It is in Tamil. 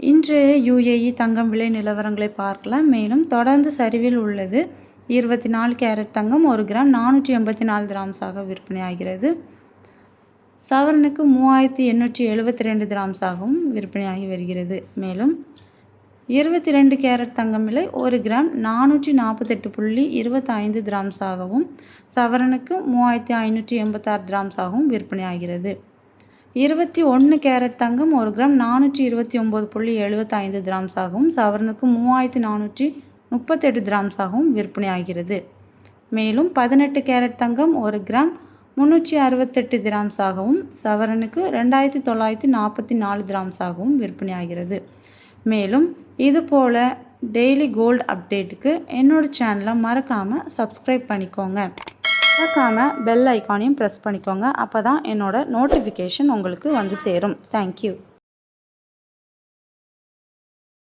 இன்றைய UAE தங்கம் விலை நிலவரங்களை பார்க்கலாம். மேலும் தொடர்ந்து சரிவில் உள்ளது. 24 கேரட் தங்கம் 1 கிராம் 484 கிராம்ஸாக விற்பனையாகிறது. சவரனுக்கு 3872 கிராம்ஸாகவும் விற்பனையாகி வருகிறது. மேலும் 22 கேரட் தங்கம் விலை 1 கிராம் 448.25 கிராம்ஸாகவும் சவரனுக்கு 3586 கிராம்ஸாகவும் விற்பனையாகிறது. 21 கேரட் தங்கம் 1 கிராம் 429.75 கிராம்ஸாகவும் சவரனுக்கு 3438 கிராம்ஸாகவும் விற்பனையாகிறது. மேலும் 18 கேரட் தங்கம் 1 கிராம் 368 கிராம்ஸாகவும் சவரனுக்கு 2944 கிராம்ஸாகவும் விற்பனையாகிறது. மேலும் இதுபோல் டெய்லி கோல்டு அப்டேட்டுக்கு என்னோட சேனலை மறக்காமல் சப்ஸ்கிரைப் பண்ணிக்கோங்க. மறக்காமல் பெல் ஐக்கானையும் ப்ரெஸ் பண்ணிக்கோங்க. அப்போ தான் என்னோட நோட்டிஃபிகேஷன் உங்களுக்கு வந்து சேரும். தேங்க்யூ.